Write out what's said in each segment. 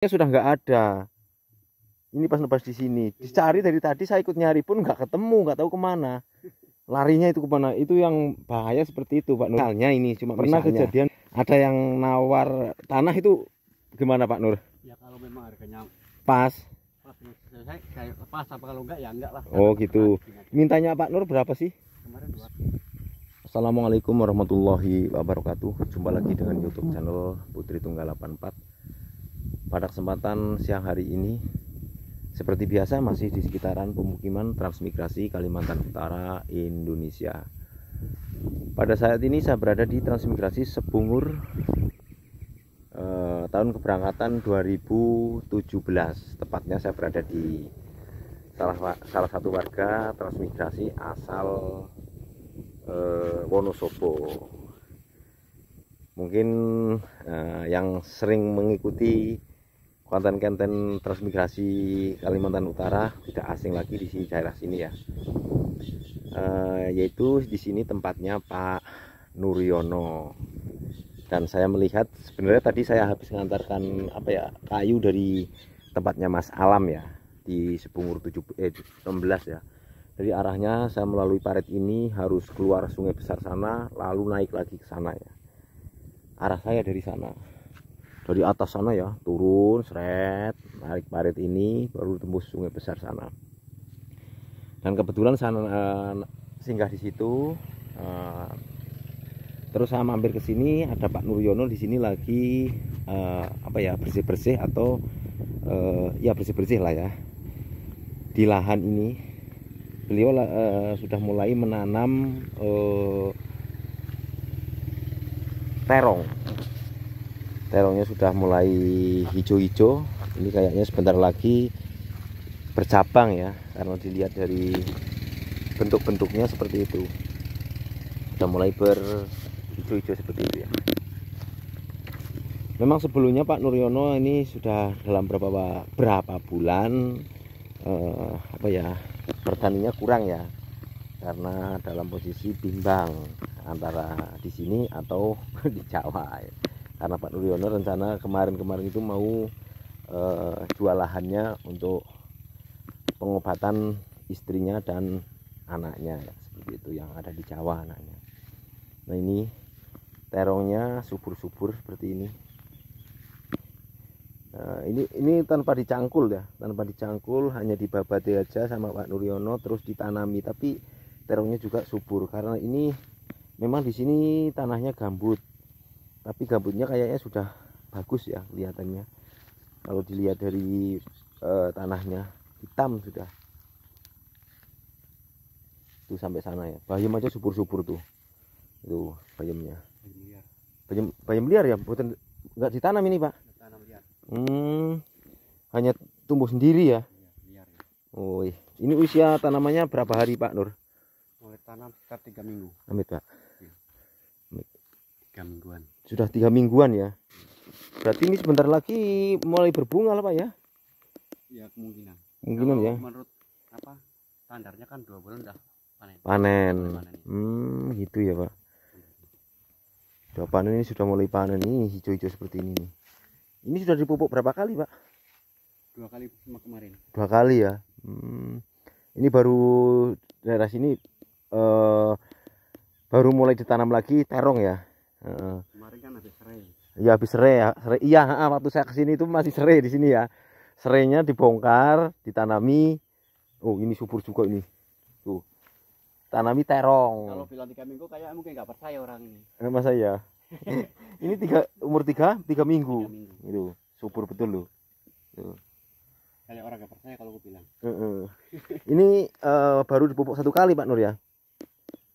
sudah nggak ada. Ini pas nebas di sini, dicari dari tadi, saya ikut nyari pun nggak ketemu, nggak tahu kemana. Larinya itu kemana? Itu yang bahaya seperti itu, Pak Nur. Misalnya ini cuma pernah kejadian ada yang nawar tanah itu gimana, Pak Nur? Ya kalau memang harganya Pas. Saya lepas, apa kalau enggak ya enggak lah. Oh gitu. Mintanya Pak Nur berapa sih? Kemarin 2. Assalamualaikum warahmatullahi wabarakatuh. Jumpa lagi dengan YouTube channel Putri Tunggal 84. Pada kesempatan siang hari ini, seperti biasa masih di sekitaran pemukiman transmigrasi Kalimantan Utara, Indonesia. Pada saat ini saya berada di transmigrasi Sebungur, tahun keberangkatan 2017. Tepatnya saya berada di salah satu warga transmigrasi asal Wonosobo. Mungkin yang sering mengikuti konten-konten transmigrasi Kalimantan Utara tidak asing lagi di sini, daerah sini ya, yaitu di sini tempatnya Pak Nuryono. Dan saya melihat sebenarnya tadi saya habis mengantarkan kayu dari tempatnya Mas Alam ya, di Sebungur 16 ya. Dari arahnya saya melalui parit ini harus keluar sungai besar sana, lalu naik lagi ke sana ya. Arah saya dari sana, dari atas sana ya, turun seret, naik parit ini baru tembus sungai besar sana. Dan kebetulan saya singgah di situ, terus saya mampir ke sini, ada Pak Nuryono di sini lagi bersih-bersih atau ya bersih-bersih lah ya di lahan ini. Beliau sudah mulai menanam terong. Terongnya sudah mulai hijau-hijau. Ini kayaknya sebentar lagi bercabang ya, karena dilihat dari bentuk-bentuknya seperti itu. Sudah mulai berhijau-hijau seperti itu ya. Memang sebelumnya Pak Nuryono ini sudah dalam berapa bulan bertaninya kurang ya, karena dalam posisi bimbang antara di sini atau di Jawa ya. Karena Pak Nuryono rencana kemarin itu mau jual lahannya untuk pengobatan istrinya dan anaknya ya, seperti itu, yang ada di Jawa anaknya. Nah ini terongnya subur-subur seperti ini. Nah, ini tanpa dicangkul ya, tanpa dicangkul, hanya dibabati aja sama Pak Nuryono terus ditanami. Tapi terongnya juga subur karena ini memang di sini tanahnya gambut. Tapi gambutnya kayaknya sudah bagus ya kelihatannya. Kalau dilihat dari tanahnya hitam sudah. Tuh sampai sana ya. Bayam aja subur-subur tuh. Itu bayamnya. Bayam liar ya, bukan nggak ditanam ini, Pak. Hanya tumbuh sendiri ya. Liar, ya. Oh, ini usia tanamannya berapa hari Pak Nur? Mulai tanam sekitar 3 minggu. Amit Pak. 3 mingguan. Sudah 3 mingguan ya. Berarti ini sebentar lagi mulai berbunga lah Pak ya? Ya kemungkinan. Mungkinan ya. Menurut standarnya kan 2 bulan udah panen. Panen. Gitu ya Pak. Sudah panen, ini sudah mulai panen, ini hijau-hijau seperti ini nih. Ini sudah dipupuk berapa kali Pak? 2 kali sama kemarin. 2 kali ya. Ini baru daerah sini baru mulai ditanam lagi terong ya. Kemarin kan habis serai. Ya habis serai ya. Iya, waktu saya kesini itu masih serai di sini ya. Serainya dibongkar, ditanami. Oh ini subur juga ini. Tuh, tanami terong. Kalau bilang 3 minggu kayak mungkin nggak percaya orang ini. Masa ya? Ini umur 3 minggu. 3 minggu. Itu subur betul loh. Tuh. Kayak orang nggak percaya kalau aku bilang. Ini baru dipupuk 1 kali Pak Nur ya?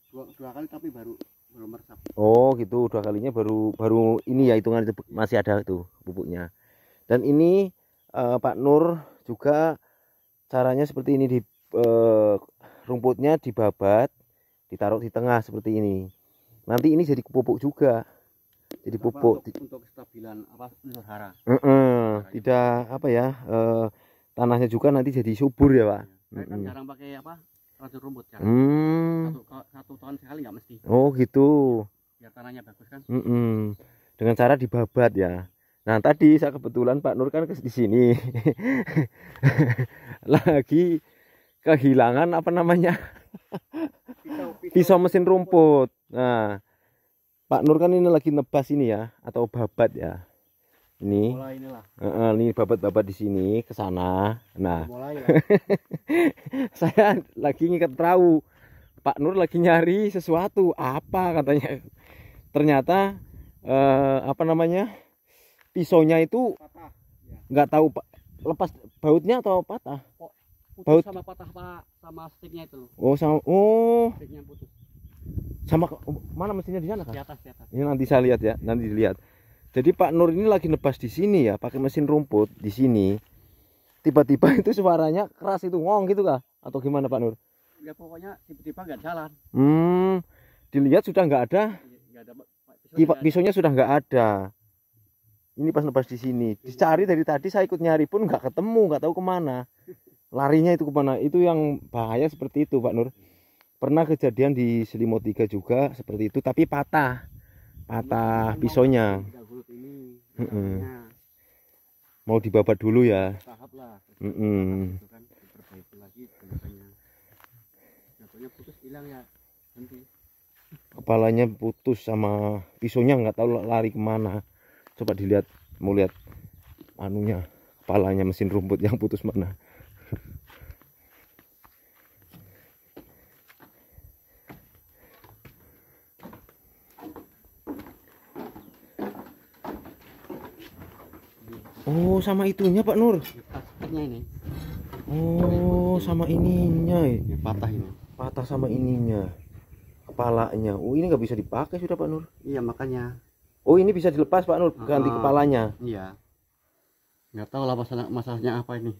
2 kali tapi belum meresap. Oh gitu, 2 kalinya baru ini ya, hitungan itu masih ada tuh pupuknya. Dan ini Pak Nur juga caranya seperti ini, rumputnya dibabat, ditaruh di tengah seperti ini. Nanti ini jadi pupuk juga. Jadi pupuk untuk kestabilan unsur hara. Tidak tanahnya juga nanti jadi subur ya Pak. Saya kan jarang pakai racun rumput kan. Satu tahun sekali nggak mesti. Oh gitu. Biar tanahnya bagus kan. Dengan cara dibabat ya. Nah tadi saya kebetulan Pak Nur kan di sini lagi kehilangan apa namanya pisau mesin rumput. Nah Pak Nur kan ini lagi nebas ini ya, atau babat ya. Ini, ini babat-babat di sini ke sana. Nah, saya lagi ngikat perahu. Pak Nur lagi nyari sesuatu, apa katanya? Ternyata apa namanya? Pisaunya itu nggak tahu lepas bautnya atau patah. Putus sama patah Pak, sama sticknya itu loh. Oh, sama Sticknya putus. Sama mana mesinnya di sana kan? Di atas, di atas. Ini nanti saya lihat ya, nanti dilihat. Jadi Pak Nur ini lagi nebas di sini ya, pakai mesin rumput di sini. Tiba-tiba itu suaranya keras itu ngong gitu kah? Atau gimana Pak Nur? Ya pokoknya tiba-tiba nggak jalan. Dilihat sudah nggak ada. Nggak ada. Pisaunya sudah nggak ada. Ini pas nebas di sini. Dicari dari tadi saya ikut nyari pun nggak ketemu, nggak tahu kemana. Larinya itu kemana? Itu yang bahaya seperti itu Pak Nur. Pernah kejadian di Selimut 3 juga seperti itu, tapi patah pisaunya. Mau dibabat dulu ya. Tahap lah. Putus hilang ya nanti. Kepalanya putus sama pisaunya nggak tahu lari kemana. Coba dilihat, mau lihat anunya, kepalanya mesin rumput yang putus mana. Oh, sama itunya Pak Nur. Ini. Oh, sama ininya. Ini patah ini. Patah sama ininya. Kepalanya. Oh, ini nggak bisa dipakai sudah Pak Nur. Iya, makanya. Oh, ini bisa dilepas Pak Nur, ganti kepalanya. Iya. Nggak tahu lah masalahnya apa ini.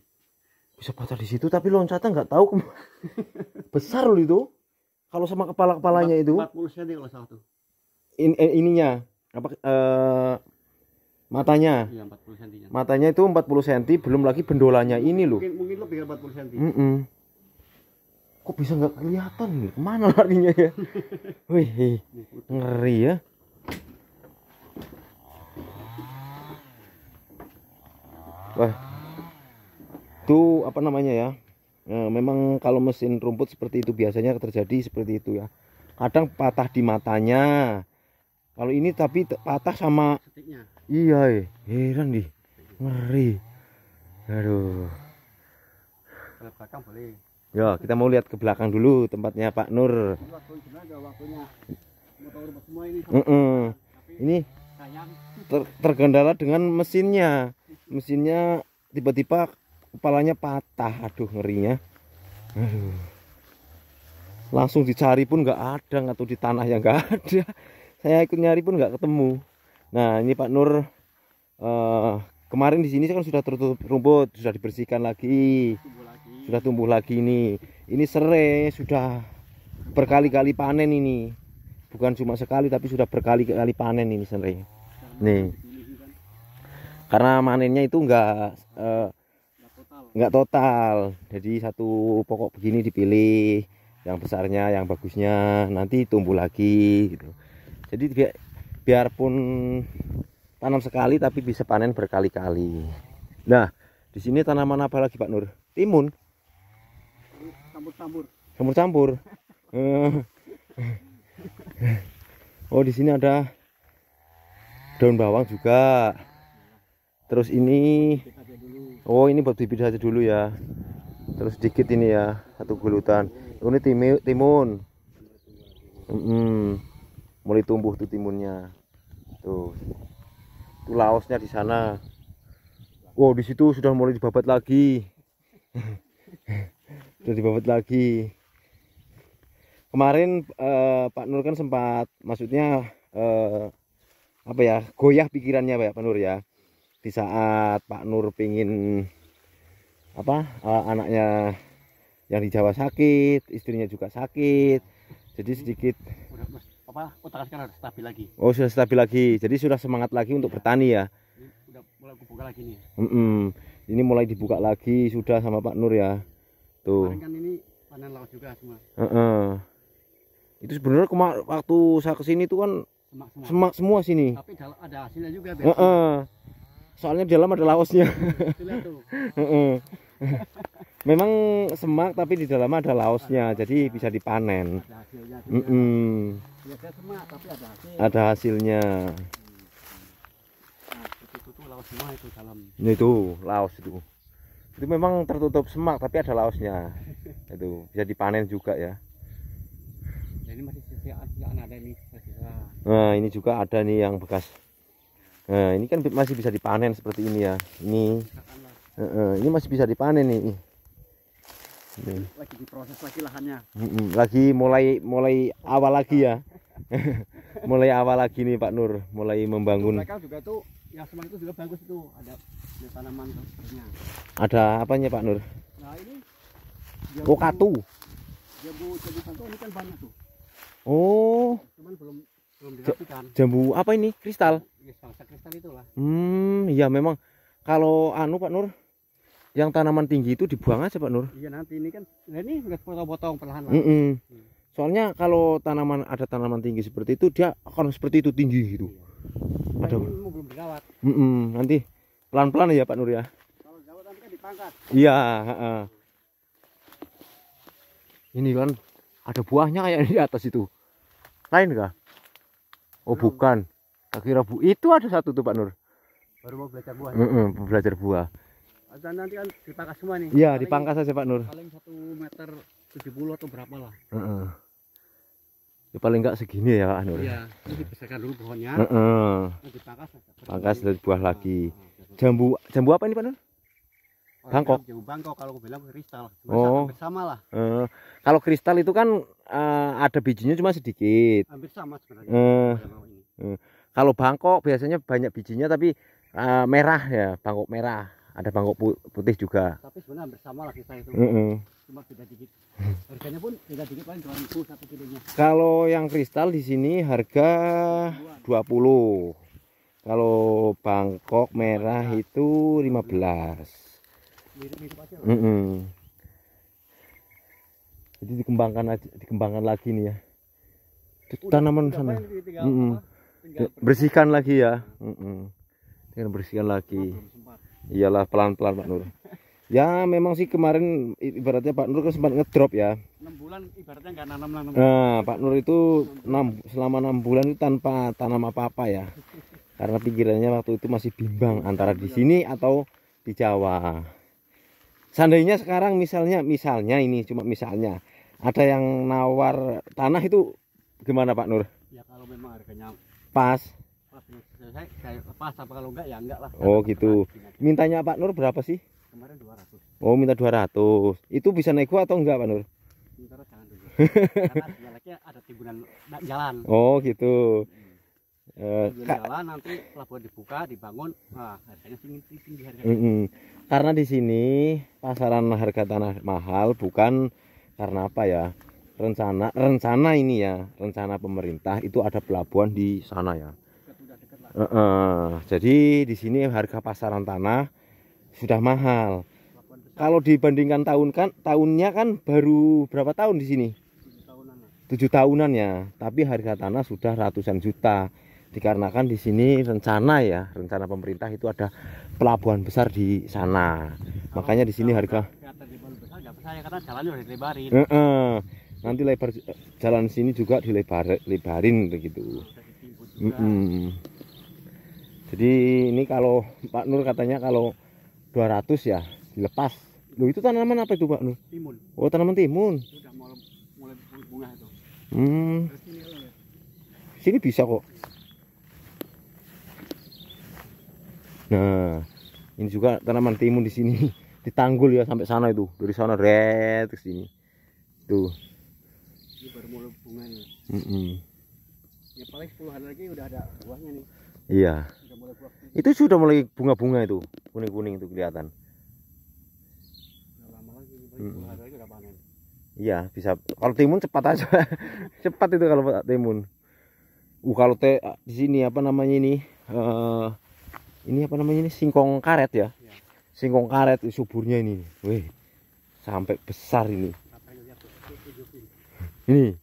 Bisa patah di situ tapi loncatnya nggak tahu besar loh itu. Kalau sama kepalanya itu. 40 cm kalau salah tuh. Ininya apa matanya. Iya, 40 cm. Matanya itu 40 cm, belum lagi bendolanya ini loh. Mungkin lebih 40 cm. Kok bisa nggak kelihatan nih? Kemana larinya ya? Wih, ngeri ya. Wah, itu apa namanya ya? Memang kalau mesin rumput seperti itu biasanya terjadi seperti itu ya. Kadang patah di matanya. Kalau ini tapi patah sama Sticknya. Iya, heran nih, ngeri. Aduh. Ke belakang boleh. Ya, kita mau lihat ke belakang dulu tempatnya Pak Nur. Waktunya motor semua ini. Ini terkendala dengan mesinnya. Mesinnya tiba-tiba kepalanya patah. Aduh, ngerinya. Aduh. Langsung dicari pun nggak ada, atau di tanah yang nggak ada. Saya ikut nyari pun nggak ketemu. Nah, ini Pak Nur kemarin di sini kan sudah tertutup rumput, sudah dibersihkan lagi. Sudah tumbuh lagi ini. Ini serai sudah berkali-kali panen ini. Bukan cuma sekali tapi sudah berkali-kali panen ini serai. Nih. Karena manennya itu enggak total. Jadi satu pokok begini dipilih, yang besarnya, yang bagusnya, nanti tumbuh lagi gitu. Jadi biarpun tanam sekali tapi bisa panen berkali-kali. Nah, di sini tanaman apa lagi Pak Nur? Timun. Campur-campur. Oh, di sini ada daun bawang juga. Terus ini, oh ini buat bibit saja dulu ya. Terus sedikit ini ya, satu gulutan. Ini timun. Mulai tumbuh tuh timunnya. Tuh, itu laosnya di sana. Wow, di situ sudah mulai dibabat lagi. Sudah dibabat lagi. Kemarin Pak Nur kan sempat, maksudnya apa ya, goyah pikirannya Pak Nur ya. Di saat Pak Nur pingin anaknya yang di Jawa sakit, istrinya juga sakit, jadi sedikit otak sekarang sudah stabil lagi. Oh, sudah stabil lagi, jadi sudah semangat lagi untuk bertani ya. Udah mulai buka lagi nih. Ini mulai dibuka lagi sudah sama Pak Nur ya. Tuh. Kan ini panen laut juga semua. Itu sebenarnya waktu saya kesini itu kan semak semua sini. Tapi ada hasilnya juga. soalnya di dalam ada laosnya. Lihat tuh. Memang semak tapi di dalam ada laosnya, jadi bisa dipanen. Ada hasilnya. Biasanya semak tapi ada hasil. Ada hasilnya. Nah, itu tuh laos semua itu dalam. Ini itu laos itu. Itu memang tertutup semak tapi ada laosnya. Itu bisa dipanen juga ya. Ya, ini masih sisaan ada ini sisa. Nah, ini juga ada nih yang bekas. Nah, ini kan masih bisa dipanen seperti ini ya. Ini ini masih bisa dipanen nih. Ini. Lagi diproses lagi lahannya. Lagi mulai awal lagi ya. Mulai awal lagi nih Pak Nur, mulai membangun. Mereka juga tuh yang semak itu juga bagus itu, ada tanaman sepertinya. Ada apanya Pak Nur? Nah, ini Katu. Jambu bangko ini kan banyak tuh. Oh. Cuman belum dirapikan. Jambu apa ini? Kristal. Ya, bangsa kristal itulah. Iya memang kalau Pak Nur, yang tanaman tinggi itu dibuang aja Pak Nur. Iya nanti ini kan, nah ini udah potong-potong perlahan. Soalnya kalau ada tanaman tinggi seperti itu dia akan seperti itu tinggi gitu. Nah, ini belum dirawat. Nanti pelan-pelan ya Pak Nur ya. Kalau dirawat nanti kan dipangkas. Iya. Ini kan ada buahnya kayak di atas itu. Lain kah? Oh bukan. Kira Bu itu ada satu tuh Pak Nur. Baru mau belajar buah. Belajar buah. Dan nanti kan dipangkas semua nih. Iya dipangkas aja Pak Nur. Paling 1,70 meter atau berapa lah. Ya paling enggak segini ya Pak Nur. Iya. Ini dibesarkan dulu pohonnya. Dipangkas. Pangkas dari buah lagi. Jambu apa ini Pak Nur? Bangkok. Jambu bangkok kalau aku bilang kristal. Hampir sama lah. Kalau kristal itu kan ada bijinya cuma sedikit. Hampir sama sebenarnya. Kalau bangkok biasanya banyak bijinya tapi merah ya, bangkok merah. Ada bangkok putih juga. Tapi sebenarnya hampir sama lah kristal itu. Cuma beda dikit. Harganya pun beda dikit, paling 2.000 satu kilonya. Kalau yang kristal di sini harga 20. Kalau bangkok merah itu 15. Mirip-mirip aja. Jadi dikembangkan lagi nih ya. Tanaman sana. Bersihkan lagi ya. Tinggal bersihkan lagi. Iyalah pelan-pelan Pak Nur. Ya memang sih kemarin ibaratnya Pak Nur kan sempat ngedrop ya. 6 bulan ibaratnya nggak nanam. Nah Pak Nur itu selama 6 bulan itu tanpa tanam apa-apa ya. Karena pikirannya waktu itu masih bimbang antara di sini atau di Jawa. Seandainya sekarang misalnya ini cuma misalnya ada yang nawar tanah itu gimana Pak Nur? Ya kalau memang harganya pas. Saya lepas, apa kalau enggak ya enggak lah. Oh gitu. Mintanya Pak Nur berapa sih? Kemarin 200. Oh minta 200. Itu bisa nego atau enggak Pak Nur? Minta jangan dulu. Karena sebenarnya ada timbunan jalan. Oh gitu. Jalan nanti pelabuhan dibuka, dibangun, nah harganya tinggi harganya. Karena di sini pasaran harga tanah mahal bukan karena apa ya? Rencana ini ya, rencana pemerintah itu ada pelabuhan di sana ya. Jadi di sini harga pasaran tanah sudah mahal. Kalau dibandingkan tahunnya kan baru berapa tahun di sini? 7 tahunan ya. Tapi harga tanah sudah ratusan juta. Dikarenakan di sini rencana pemerintah itu ada pelabuhan besar di sana. Makanya di sini harga. Karena jalannya udah dilebarin. Nanti lebar jalan sini juga dilebarin begitu. Jadi ini kalau Pak Nur katanya kalau 200 ya dilepas. Loh itu tanaman apa itu Pak Nur? Timun. Oh tanaman timun. Sudah mulai bunga itu. Sini bisa kok. Nah ini juga tanaman timun di sini. Ditanggul ya sampai sana itu. Dari sana red ke sini. Tuh. Ini baru mulai bunga nih. Ya paling 10 hari lagi udah ada buahnya nih. Iya. Itu sudah mulai bunga-bunga itu, kuning-kuning itu kelihatan. Lama lagi, 10 hari lagi udah panen. Iya, bisa. Kalau timun cepat aja. Cepat itu kalau timun. Kalau di sini apa namanya ini? Ini apa namanya ini? Singkong karet ya. Singkong karet suburnya ini. Wih. Sampai besar ini. Ini.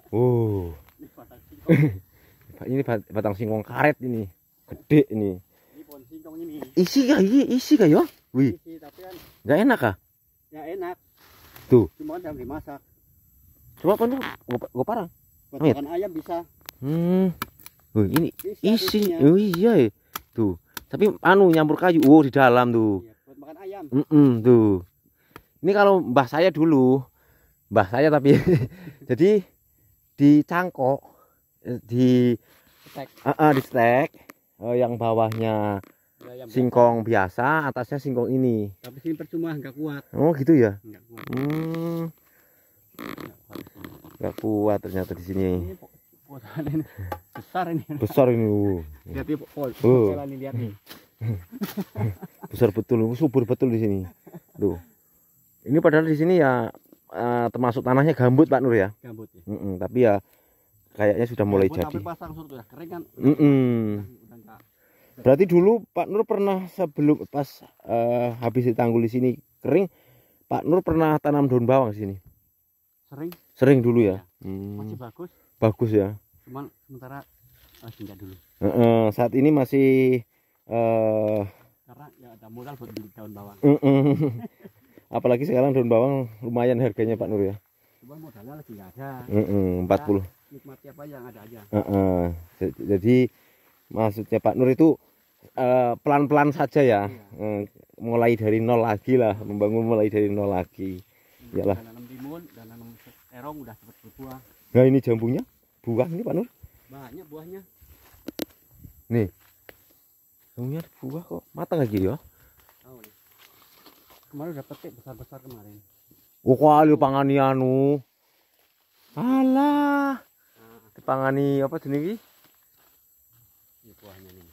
Oh. Ini batang singkong karet ini. Gede ini. Ini pohon singkong singkong ini. Isi kah ya? Wih, Isi, tapi kan nggak enak kah? ya enak. Tuh. Cuma jangan dimasak. Coba kan gue parang. Buat Amit. makan ayam bisa. Wih, ini Bisa isi. isinya. Oh iya ya. Tuh. Tapi nyampur kayu. Oh, di dalam tuh. Iya, buat makan ayam. Tuh. Ini kalau mbah saya dulu, mbah saya tapi jadi dicangkok, di stek, yang bawahnya Ya, ayam singkong biasa, atasnya singkong ini. biasa. Tapi sini percuma nggak kuat. Oh gitu ya? Nggak kuat. Nggak kuat ternyata di sini. Ini potongan ini besar ini. Besar ini. Lihat ini lihat nih. Besar betul, subur betul di sini. Tuh. Ini padahal di sini ya termasuk tanahnya gambut Pak Nur ya. Gambut ya. Tapi ya kayaknya sudah mulai Gambut, jadi. tapi pasang surut ya kering kan. Udah enggak. Berarti dulu Pak Nur pernah sebelum pas habis ditanggul di sini kering, Pak Nur pernah tanam daun bawang di sini. Sering dulu ya. Masih bagus. Bagus ya. Cuman sementara enggak dulu. Saat ini masih Karena ya ada modal buat beli daun bawang. Apalagi sekarang daun bawang lumayan harganya Pak Nur ya. Cuman modalnya lagi nggak ada. 40. Nikmati apa yang ada aja. Jadi maksudnya Pak Nur itu pelan-pelan saja ya. Mulai dari nol lagi lah, membangun mulai dari nol lagi. Iyalah. Dan nanam timun dan nanam terong udah cepet berbuah. Nah ini jambunya, buah ini Pak Nur. Banyak buahnya. Nih. Jambunya ada buah kok. Matang lagi ya. Tahu nih. Kemarin udah petik besar-besar kemarin. Oh kali pangani anu. Alah. Pangani apa jenis ini? Ini buahnya nih.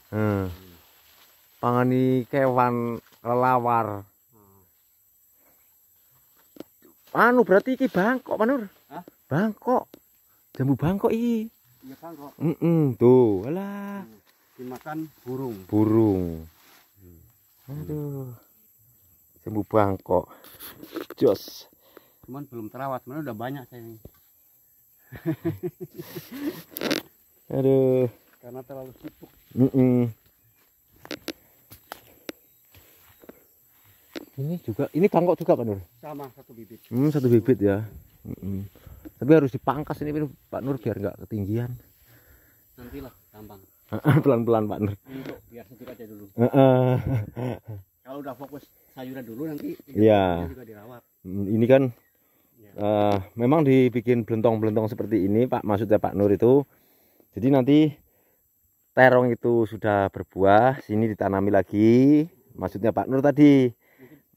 Pangani kewan kelelawar. Anu berarti iki bangkok Pak Nur. Hah? Bangkok. Jambu bangkok iki. Iya bangkok. Tuh, alah. Dimakan burung. Burung. Aduh. Jambu bangkok. Jos. Cuman belum terawat, sebenarnya udah banyak saya ini. Aduh. Karena terlalu sibuk. Ini juga, ini bangkok juga Pak Nur. Sama satu bibit. Satu bibit ya. Tapi harus dipangkas ini Pak Nur biar nggak ketinggian. Nantilah gampang. Pelan-pelan Pak Nur. Untuk biar sejuk aja dulu. Kalau udah fokus sayuran dulu nanti Iya. juga dirawat. Ini kan memang dibikin belentong-belentong seperti ini Pak, maksudnya Pak Nur itu. Jadi nanti terong itu sudah berbuah, sini ditanami lagi. Maksudnya Pak Nur tadi.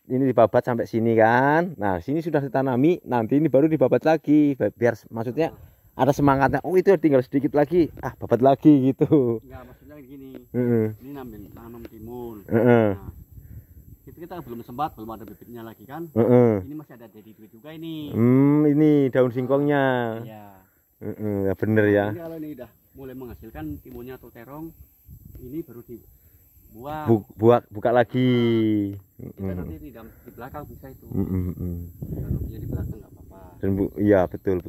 Ini dibabat sampai sini kan. Nah, sini sudah ditanami, nanti ini baru dibabat lagi biar maksudnya ada semangatnya. Oh, itu tinggal sedikit lagi. Babat lagi gitu. Enggak, maksudnya gini. Ini nanam timun. Nah, kita belum sempat, belum ada bibitnya lagi kan. Ini masih ada jadi duit juga ini. Ini daun singkongnya. Iya. Ya bener ya. Ini kalau ini udah mulai menghasilkan timunnya atau terong, ini baru dibuah. Buka lagi. Kita nanti di belakang bisa itu. Tanamnya di belakang nggak apa-apa. Dan iya betul.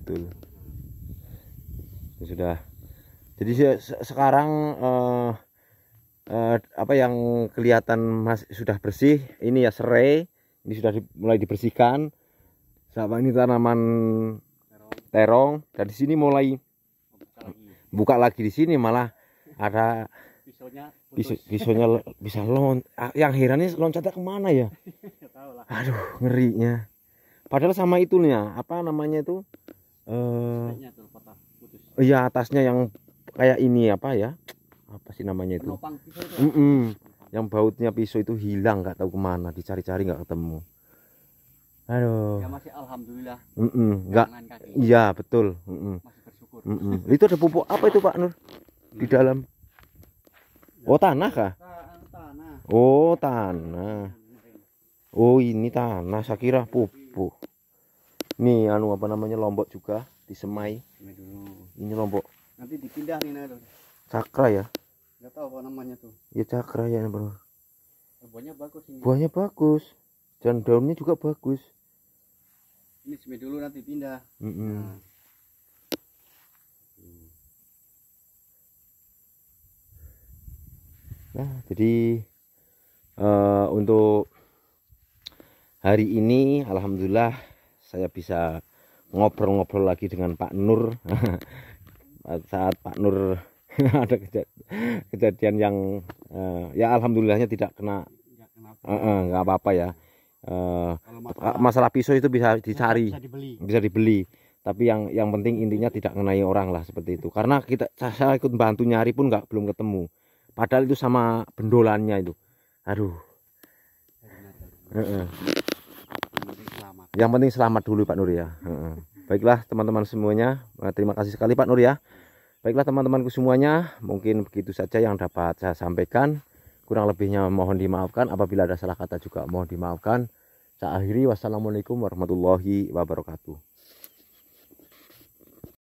Ya, sudah. Jadi sekarang apa yang kelihatan sudah bersih ini ya serai, ini sudah mulai dibersihkan. Sama ini tanaman terong dan di sini mulai buka lagi di sini malah ada pisaunya bisa yang herannya loncatnya kemana ya? Aduh ngerinya. Padahal sama itunya apa namanya itu? Iya atasnya yang kayak ini apa ya? Apa sih namanya itu? Yang bautnya pisau itu hilang nggak tahu kemana, dicari-cari nggak ketemu. Aduh. Ya masih alhamdulillah. Nggak. Iya betul. Masih bersyukur. Itu ada pupuk apa itu Pak Nur di dalam? Oh tanah kah? Tanah. Oh tanah. Oh ini tanah, saya kira pupuk. Nih anu apa namanya lombok juga disemai. Ini lombok. Nanti dipindah nih Nado. Cakra ya? Nggak tahu apa namanya tuh. Ya cakra ya Bro. Buahnya bagus ini. Buahnya bagus. Dan daunnya juga bagus. Ini semai dulu nanti pindah. Nah, jadi Untuk hari ini alhamdulillah saya bisa ngobrol-ngobrol lagi dengan Pak Nur. Saat Pak Nur ada kejadian yang ya alhamdulillahnya tidak kena, nggak apa-apa ya. Masalah pisau itu bisa dicari, bisa dibeli. Tapi yang penting intinya tidak mengenai orang lah, seperti itu. Karena saya ikut bantu nyari pun belum ketemu. Padahal itu sama bendolannya itu. Aduh. Yang penting selamat dulu Pak Nur ya. Baiklah teman-teman semuanya, terima kasih sekali Pak Nur ya. Baiklah teman-temanku semuanya, mungkin begitu saja yang dapat saya sampaikan. Kurang lebihnya mohon dimaafkan, apabila ada salah kata juga mohon dimaafkan. Saya akhiri, wassalamualaikum warahmatullahi wabarakatuh.